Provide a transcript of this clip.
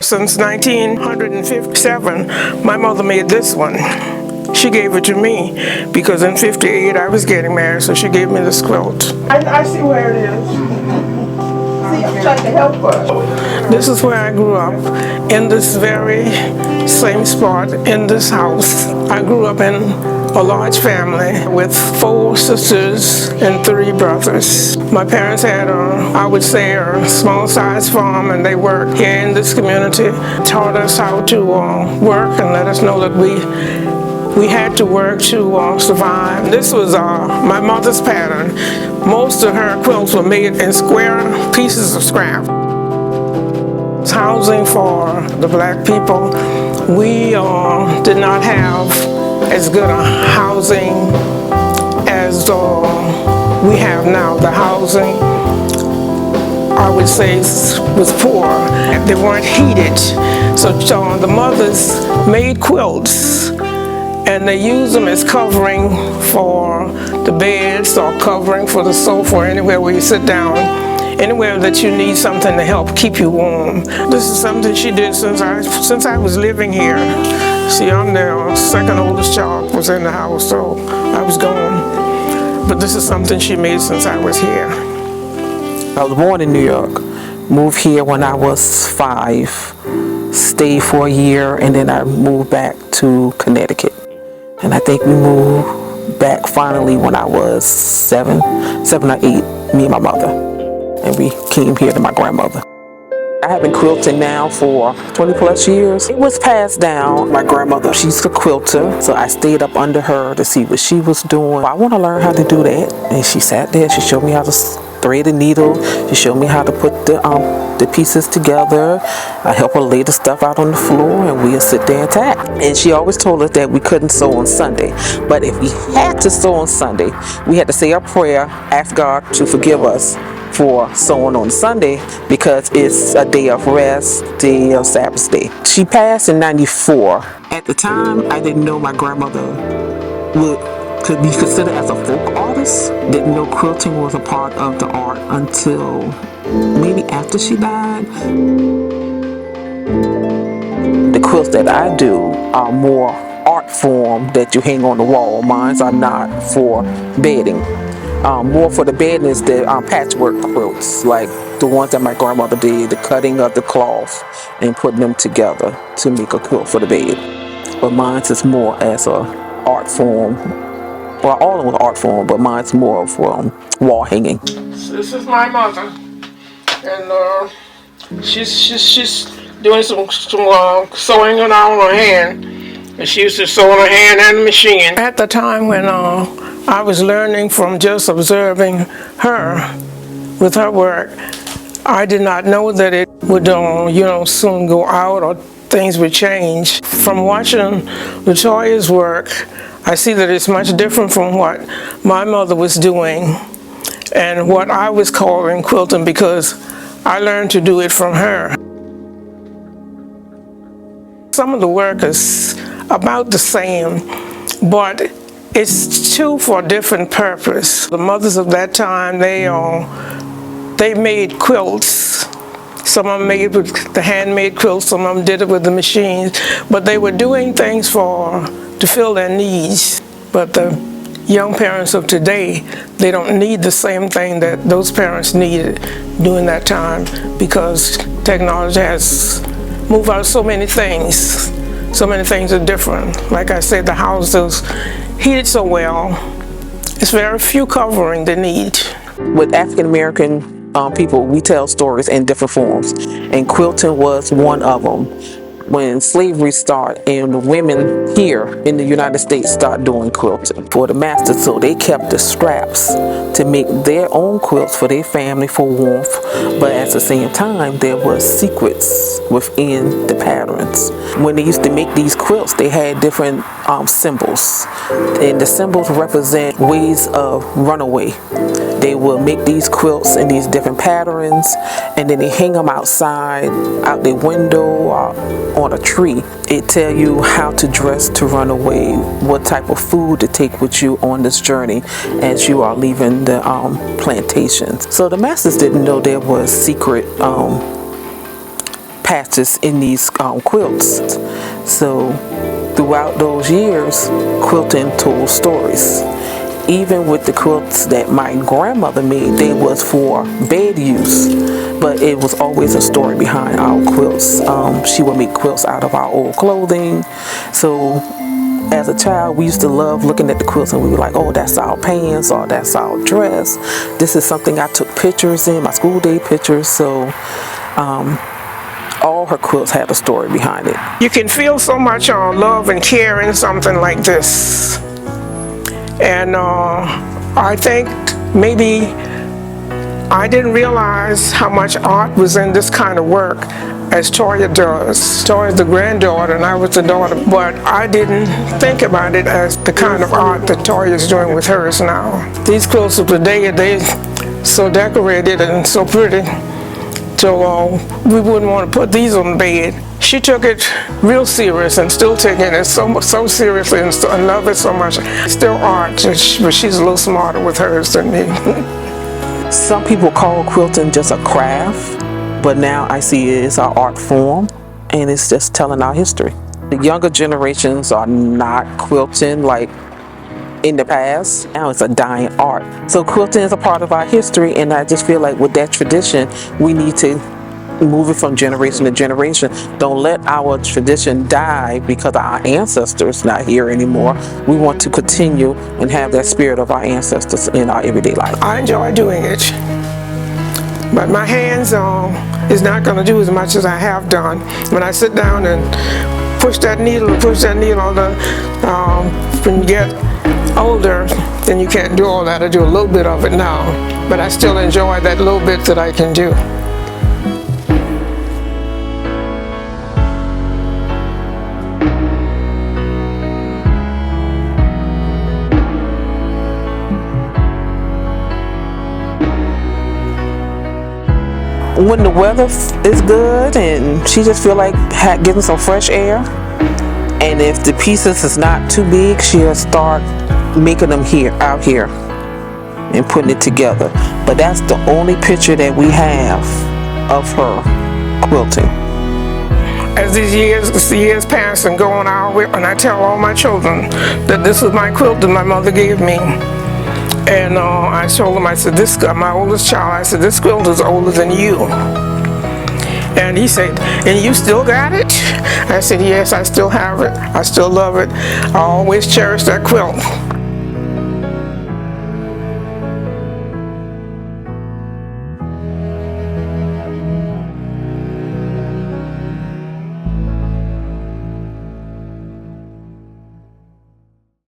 Since 1957, my mother made this one. She gave it to me because in 58 I was getting married, so she gave me this quilt. I see where it is. See, I'm trying to help her. This is where I grew up, in this very same spot, in this house. I grew up in a large family with 4 sisters and 3 brothers. My parents had I would say a small size farm, and they worked here in this community, taught us how to work and let us know that we had to work to survive. This was my mother's pattern. Most of her quilts were made in square pieces of scrap. It's housing for the black people. We did not have as good a housing as we have now. The housing, I would say, was poor. They weren't heated. So the mothers made quilts, and they use them as covering for the beds or covering for the sofa or anywhere where you sit down, anywhere that you need something to help keep you warm. This is something she did since I was living here. See, I'm the second oldest child was in the house, so I was gone. But this is something she made since I was here. I was born in New York, moved here when I was 5, stayed for a year, and then I moved back to Connecticut. And I think we moved back finally when I was 7 or 8, me and my mother. And we came here to my grandmother. I have been quilting now for 20 plus years. It was passed down. My grandmother, she's a quilter, so I stayed up under her to see what she was doing. I want to learn how to do that. And she sat there, she showed me how to thread a needle. She showed me how to put the pieces together. I helped her lay the stuff out on the floor, and we'll sit there and tack. And she always told us that we couldn't sew on Sunday. But if we had to sew on Sunday, we had to say a prayer, ask God to forgive us for sewing on Sunday, because it's a day of rest, day of Sabbath day. She passed in 94. At the time, I didn't know my grandmother could be considered as a folk artist. Didn't know quilting was a part of the art until maybe after she died. The quilts that I do are more art form that you hang on the wall. Mine are not for bedding. More for the bed is the patchwork quilts, like the ones that my grandmother did, the cutting of the cloth and putting them together to make a quilt for the bed. But mine is more as a art form. Well, all of them was art form, but mine's more of wall hanging. This is my mother, and she's doing some sewing on her hand, and she used to sew on her hand and the machine. At the time when I was learning from just observing her with her work, I did not know that it would soon go out or things would change. From watching Latoya's work, I see that it's much different from what my mother was doing and what I was calling quilting, because I learned to do it from her. Some of the work is about the same, but it's two for a different purpose. The mothers of that time, they made quilts. Some of them made with the handmade quilts, some of them did it with the machines, but they were doing things to fill their needs. But the young parents of today, they don't need the same thing that those parents needed during that time, because technology has moved out so many things. So many things are different. Like I said, the house is heated so well. It's very few covering the need. With African American people, we tell stories in different forms, and quilting was one of them. When slavery started and the women here in the United States started doing quilting for the masters, so they kept the scraps to make their own quilts for their family for warmth, but at the same time there was secrets within the patterns. When they used to make these quilts, they had different symbols, and the symbols represent ways of runaway. They will make these quilts in these different patterns, and then they hang them outside, out their window, or on a tree. It tells you how to dress to run away, what type of food to take with you on this journey as you are leaving the plantations. So the masters didn't know there was secret patches in these quilts. So throughout those years, quilting told stories. Even with the quilts that my grandmother made, they was for bed use, but it was always a story behind our quilts. She would make quilts out of our old clothing. So as a child, we used to love looking at the quilts, and we were like, oh, that's our pants, or that's our dress. This is something I took pictures in, my school day pictures. So all her quilts had a story behind it. You can feel so much love and care in something like this. And I think maybe I didn't realize how much art was in this kind of work as Toya does. Toya's the granddaughter and I was the daughter, but I didn't think about it as the kind of art that Toya's doing with hers now. These quilts of today, they're so decorated and so pretty, so we wouldn't want to put these on the bed. She took it real serious and still taking it so seriously and love it so much. Still art, but she's a little smarter with hers than me. Some people call quilting just a craft, but now I see it as an art form, and it's just telling our history. The younger generations are not quilting like in the past. Now it's a dying art. So quilting is a part of our history, and I just feel like with that tradition, we need to move it from generation to generation. Don't let our tradition die because our ancestors not here anymore. We want to continue and have that spirit of our ancestors in our everyday life. I enjoy doing it, but my hands is not going to do as much as I have done. When I sit down and push that needle, when you get older, then you can't do all that. I do a little bit of it now, but I still enjoy that little bit that I can do. When the weather is good and she just feel like getting some fresh air, and if the pieces is not too big, she'll start making them out here and putting it together. But that's the only picture that we have of her quilting. As these years pass and go on our way, and I tell all my children that this is my quilt that my mother gave me. And I told him, I said, my oldest child, I said, this quilt is older than you. And he said, and you still got it? I said, yes, I still have it. I still love it. I always cherish that quilt.